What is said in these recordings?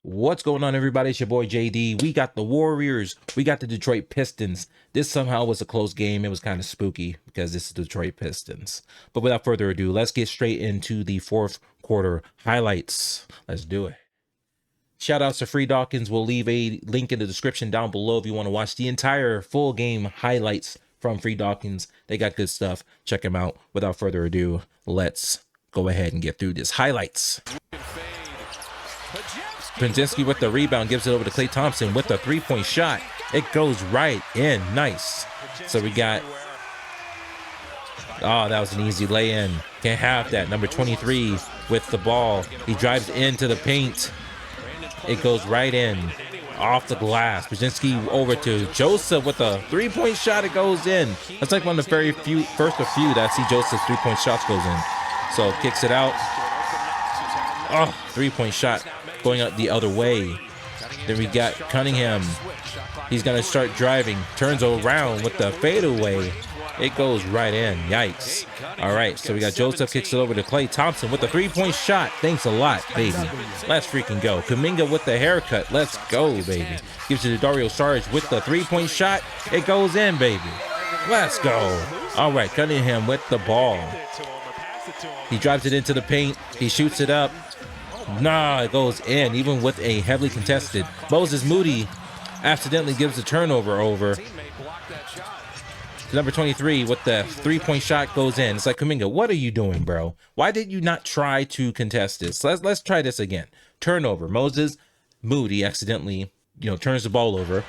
What's going on, everybody? It's your boy JD. We got the Warriors. We got the Detroit Pistons. This somehow was a close game. It was kind of spooky because this is the Detroit Pistons. But without further ado, let's get straight into the fourth quarter highlights. Let's do it. Shout outs to Free Dawkins. We'll leave a link in the description down below if you want to watch the entire full game highlights from Free Dawkins. They got good stuff. Check them out. Without further ado, let's go ahead and get through this highlights. Penzinski with the rebound, gives it over to Klay Thompson with a three-point shot. It goes right in. Nice. So we got, oh, that was an easy lay-in. Can't have that. Number 23 with the ball. He drives into the paint. It goes right in, off the glass. Penzinski over to Joseph with a three-point shot. It goes in. That's like one of the first few that I see Joseph's three-point shots goes in. So kicks it out. Oh, three-point shot going out the other way. Then we got Cunningham. He's gonna start driving, turns around with the fadeaway. It goes right in. Yikes. All right, so we got Joseph, kicks it over to Klay Thompson with the three-point shot. Thanks a lot, baby. Let's freaking go. Kuminga with the haircut. Let's go, baby. Gives it to Dario Saric with the three-point shot. It goes in, baby. Let's go. All right, Cunningham with the ball. He drives it into the paint. He shoots it up. Nah, it goes in, even with a heavily contested. Moses Moody accidentally gives the turnover over. Number 23 with the three-point shot goes in. It's like, Kuminga, what are you doing, bro? Why did you not try to contest this? Let's try this again. Turnover. Moses Moody accidentally, turns the ball over.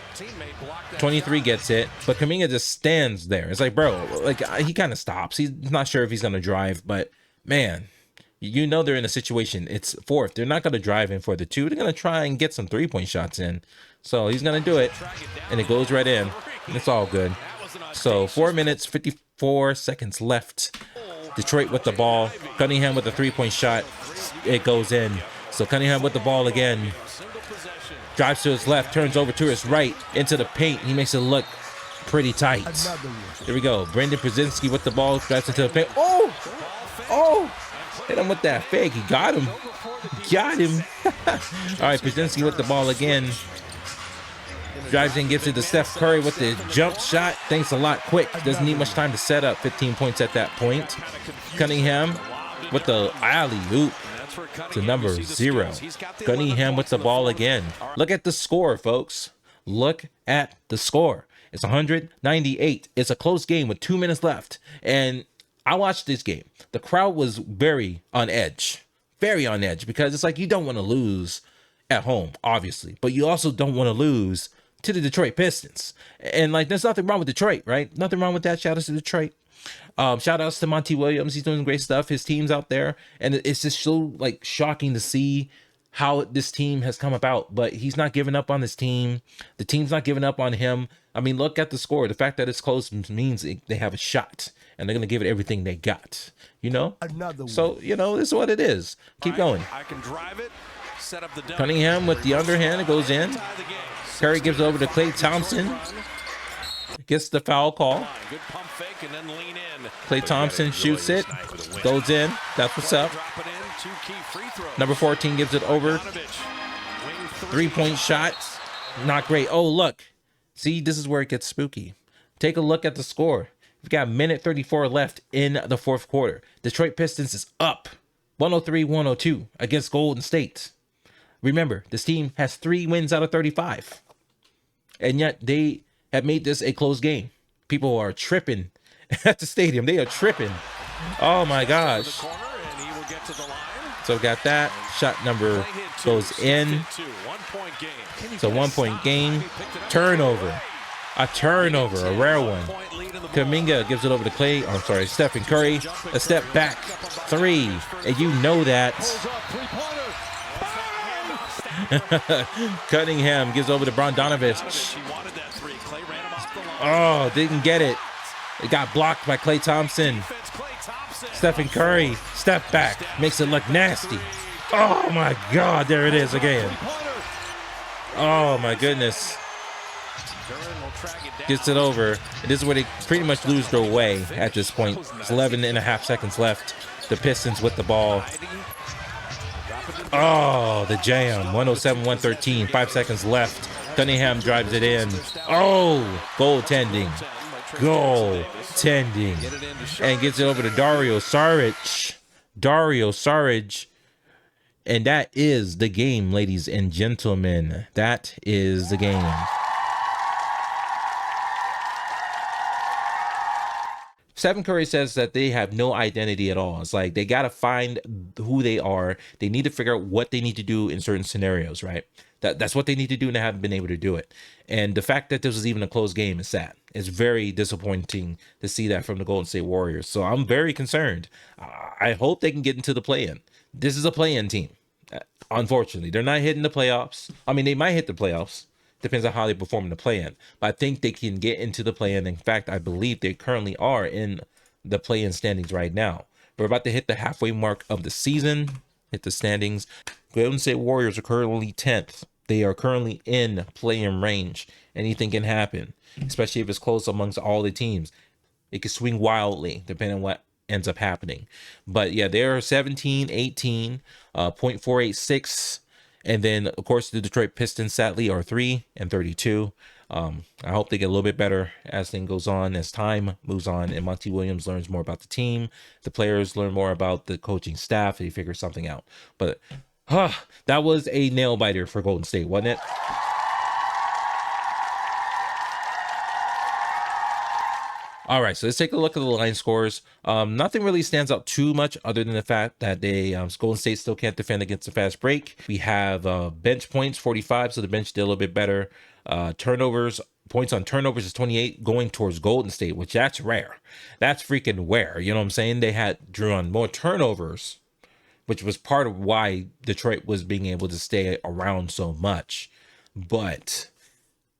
23 gets it, but Kuminga just stands there. It's like, bro, like he kind of stops. He's not sure if he's gonna drive, but man, they're in a situation. It's fourth. They're not going to drive in for the two. They're going to try and get some three-point shots in. So he's going to do it, and it goes right in. It's all good. So 4 minutes, 54 seconds left. Detroit with the ball. Cunningham with a three-point shot. It goes in. So Cunningham with the ball again. Drives to his left, turns over to his right, into the paint. He makes it look pretty tight. Here we go. Brandon Penzinski with the ball. Drives into the paint. Oh! Hit him with that fake. He got him. Got him. All right, Penzinski with the ball again. Drives in, gives it to Steph Curry with the jump shot. Thanks a lot. Quick. Doesn't need much time to set up. 15 points at that point. Cunningham with the alley-oop to number 0. Cunningham with the ball again. Look at the score, folks. Look at the score. It's 198. It's a close game with 2 minutes left. And I watched this game. The crowd was very on edge because it's like you don't want to lose at home, obviously, but you also don't want to lose to the Detroit Pistons. And like, there's nothing wrong with Detroit, right? Nothing wrong with that. Shout outs to Detroit. Shout outs to Monty Williams. He's doing great stuff. His team's out there, and it's just so like shocking to see how this team has come about. But he's not giving up on this team. The team's not giving up on him. I mean, look at the score. The fact that it's close means they have a shot, and they're going to give it everything they got, So, this is what it is. Keep going. I can drive it. Set up the Cunningham with the underhand. It goes in. Curry gives it over to Klay Thompson. Gets the foul call. Klay Thompson shoots it. Goes in. That's what's up. Number 14 gives it over. Three-point shot. Not great. Oh, look. See, this is where it gets spooky. Take a look at the score. We've got 1:34 left in the fourth quarter. Detroit Pistons is up 103-102 against Golden State. Remember, this team has 3 wins out of 35. And yet they have made this a close game. People are tripping at the stadium. They are tripping. Oh my gosh. So got that. Shot number goes in. It's a 1-point game. Turnover. A turnover, a rare one. Kuminga gives it over to Stephen Curry. A step back. 3. And you know that. Cunningham gives over to Bogdanovich. Oh, didn't get it. It got blocked by Klay Thompson. Stephen Curry, step back. Makes it look nasty. Oh my God, there it is again. Oh my goodness. Gets it over. And this is where they pretty much lose their way at this point. It's 11 and a half seconds left. The Pistons with the ball. Oh, the jam. 107-113. 5 seconds left. Cunningham drives it in. Oh, goaltending. Goaltending. And gets it over to Dario Saric. Dario Saric. And that is the game, ladies and gentlemen. That is the game. Stephen Curry says that they have no identity at all. It's like they got to find who they are. They need to figure out what they need to do in certain scenarios, right? That's what they need to do, and they haven't been able to do it. And the fact that this was even a close game is sad. It's very disappointing to see that from the Golden State Warriors. So I'm very concerned. I hope they can get into the play-in. This is a play-in team. Unfortunately, they're not hitting the playoffs. I mean, they might hit the playoffs. Depends on how they perform in the play-in. But I think they can get into the play-in. In fact, I believe they currently are in the play-in standings right now. We're about to hit the halfway mark of the season. Hit the standings. Golden State Warriors are currently 10th. They are currently in play-in range. Anything can happen, especially if it's close amongst all the teams. It could swing wildly depending on what ends up happening. But yeah, they're 17, 18, 0.486. And then, of course, the Detroit Pistons, sadly, are 3 and 32. I hope they get a little bit better as things goes on, as time moves on, and Monty Williams learns more about the team. The players learn more about the coaching staff. They figure something out. But that was a nail biter for Golden State, wasn't it? All right, so let's take a look at the line scores. Nothing really stands out too much other than the fact that they Golden State still can't defend against a fast break. We have bench points 45, so the bench did a little bit better. Turnovers, points on turnovers is 28, going towards Golden State, which that's rare. That's freaking rare. You know what I'm saying? They had drew on more turnovers, which was part of why Detroit was being able to stay around so much. But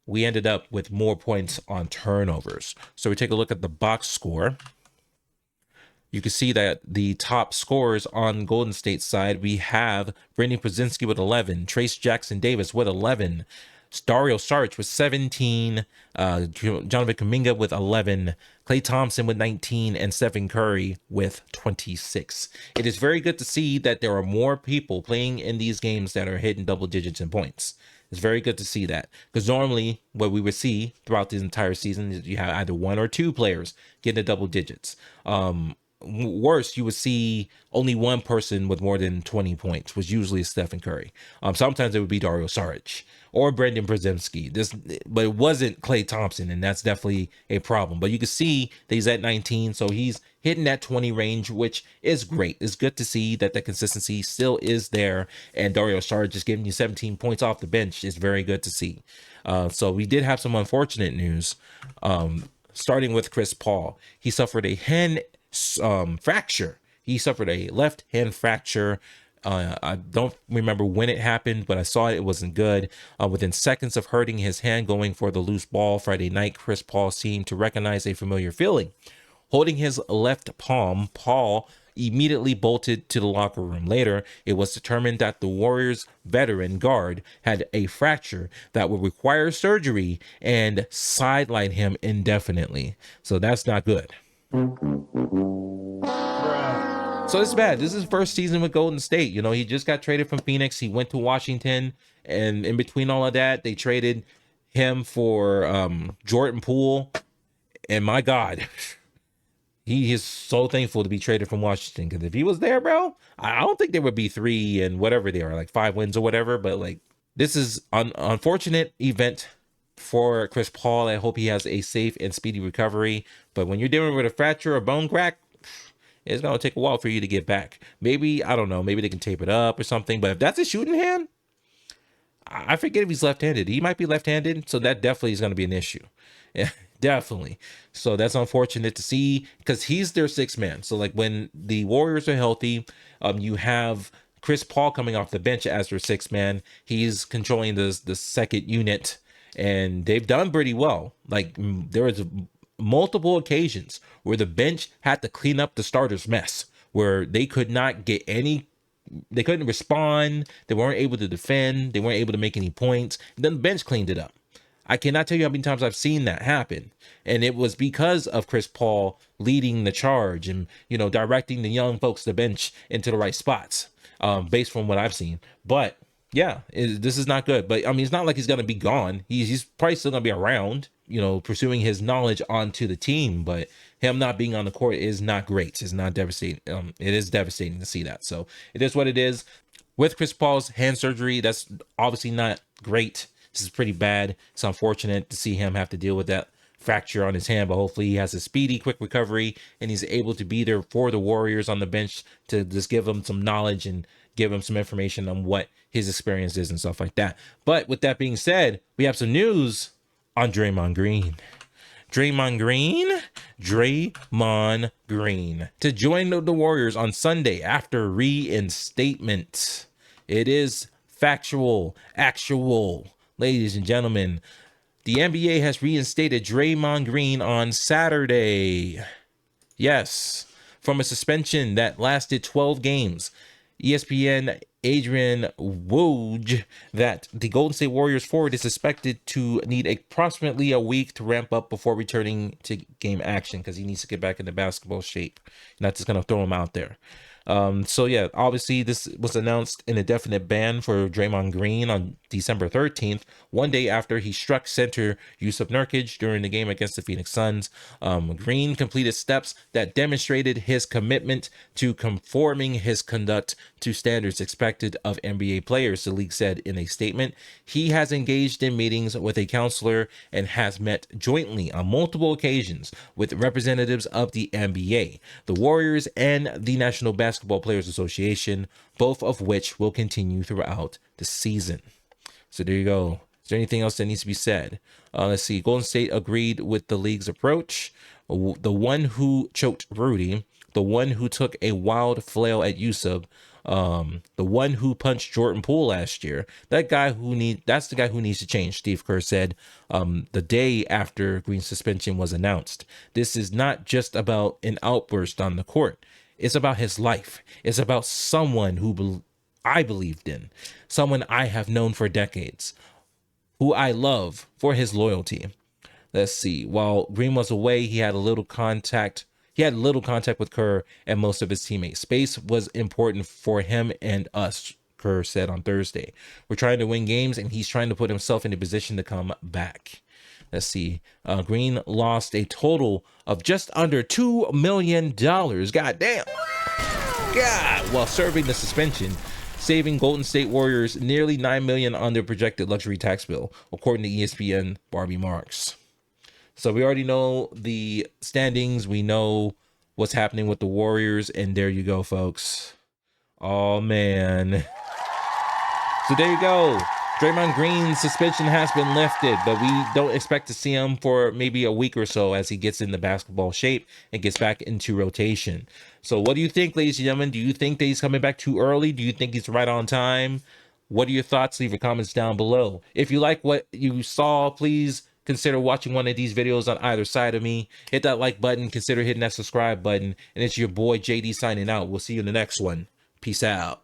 we ended up with more points on turnovers. So we take a look at the box score. You can see that the top scorers on Golden State's side, we have Brandon Podziemski with 11, Trace Jackson Davis with 11, Dario Saric with 17, Jonathan Kuminga with 11, Klay Thompson with 19, and Stephen Curry with 26. It is very good to see that there are more people playing in these games that are hitting double digits in points. It's very good to see that, because normally what we would see throughout this entire season is you have either one or two players getting the double digits. Worse, you would see only one person with more than 20 points, was usually Stephen Curry. Sometimes it would be Dario Saric or Brandon Podziemski. But it wasn't Klay Thompson, and that's definitely a problem. But you can see that he's at 19, so he's hitting that 20 range, which is great. It's good to see that the consistency still is there, and Dario Saric just giving you 17 points off the bench is very good to see. So we did have some unfortunate news, starting with Chris Paul. He suffered a hand fracture. He suffered a left hand fracture. I don't remember when it happened, but I saw it. It wasn't good. Within seconds of hurting his hand going for the loose ball Friday night, Chris Paul seemed to recognize a familiar feeling. Holding his left palm, Paul immediately bolted to the locker room. Later, it was determined that the Warriors veteran guard had a fracture that would require surgery and sideline him indefinitely. So that's not good. So it's bad. This is his first season with Golden State. You know, he just got traded from Phoenix. He went to Washington, and in between all of that, they traded him for Jordan Poole. And my God, he is so thankful to be traded from Washington, because if he was there, bro, I don't think there would be 3 and whatever they are, like 5 wins or whatever. But like, this is an unfortunate event for Chris Paul. I hope he has a safe and speedy recovery. But when you're dealing with a fracture or bone crack, it's going to take a while for you to get back. Maybe, I don't know, maybe they can tape it up or something. But if that's a shooting hand, I forget if he's left-handed. He might be left-handed, so that definitely is going to be an issue. Yeah, definitely. So that's unfortunate to see, because he's their sixth man. So like when the Warriors are healthy, you have Chris Paul coming off the bench as their sixth man. He's controlling the second unit, and they've done pretty well. Like there was multiple occasions where the bench had to clean up the starters' mess, where they could not get any, they couldn't respond, they weren't able to defend, they weren't able to make any points. And then the bench cleaned it up. I cannot tell you how many times I've seen that happen. And it was because of Chris Paul leading the charge and, you know, directing the young folks, the bench, into the right spots. based from what I've seen. But yeah, this is not good. But I mean, it's not like he's gonna be gone. He's probably still gonna be around, pursuing his knowledge onto the team. But him not being on the court is not great. It's not devastating. It is devastating to see that. So it is what it is. With Chris Paul's hand surgery, that's obviously not great. This is pretty bad. It's unfortunate to see him have to deal with that fracture on his hand, but hopefully he has a speedy, quick recovery and he's able to be there for the Warriors on the bench to just give him some knowledge and give him some information on what his experience is and stuff like that. But with that being said, we have some news on Draymond Green. Draymond Green to join the Warriors on Sunday after reinstatement. It is factual, actual. Ladies and gentlemen, the NBA has reinstated Draymond Green on Saturday. Yes, from a suspension that lasted 12 games. ESPN Adrian Woj that the Golden State Warriors forward is expected to need approximately a week to ramp up before returning to game action because he needs to get back into basketball shape. Not just going to throw him out there. So yeah, obviously this was announced an indefinite ban for Draymond Green on December 13th, one day after he struck center Yusuf Nurkic during the game against the Phoenix Suns. Green completed steps that demonstrated his commitment to conforming his conduct to standards expected of NBA players, the league said in a statement. He has engaged in meetings with a counselor and has met jointly on multiple occasions with representatives of the NBA, the Warriors, and the National Basketball Players Association, both of which will continue throughout the season. So there you go. Is there anything else that needs to be said? Let's see. Golden State agreed with the league's approach. The one who choked Rudy, the one who took a wild flail at Yusuf, the one who punched Jordan Poole last year. That's the guy who needs to change, Steve Kerr said the day after Green's suspension was announced. This is not just about an outburst on the court. It's about his life. It's about someone who I believed in, someone I have known for decades, who I love for his loyalty. Let's see. While Green was away, he had little contact with Kerr and most of his teammates. Space was important for him and us, Kerr said on Thursday. We're trying to win games, and he's trying to put himself in a position to come back. Let's see. Green lost a total of just under $2 million. God damn. God. While serving the suspension, saving Golden State Warriors nearly $9 million on their projected luxury tax bill, according to ESPN Barbie Marks. So we already know the standings. We know what's happening with the Warriors. And there you go, folks. Oh, man. So there you go. Draymond Green's suspension has been lifted, but we don't expect to see him for maybe a week or so as he gets into basketball shape and gets back into rotation. So what do you think, ladies and gentlemen? Do you think that he's coming back too early? Do you think he's right on time? What are your thoughts? Leave your comments down below. If you like what you saw, please consider watching one of these videos on either side of me. Hit that like button. Consider hitting that subscribe button. And it's your boy JD signing out. We'll see you in the next one. Peace out.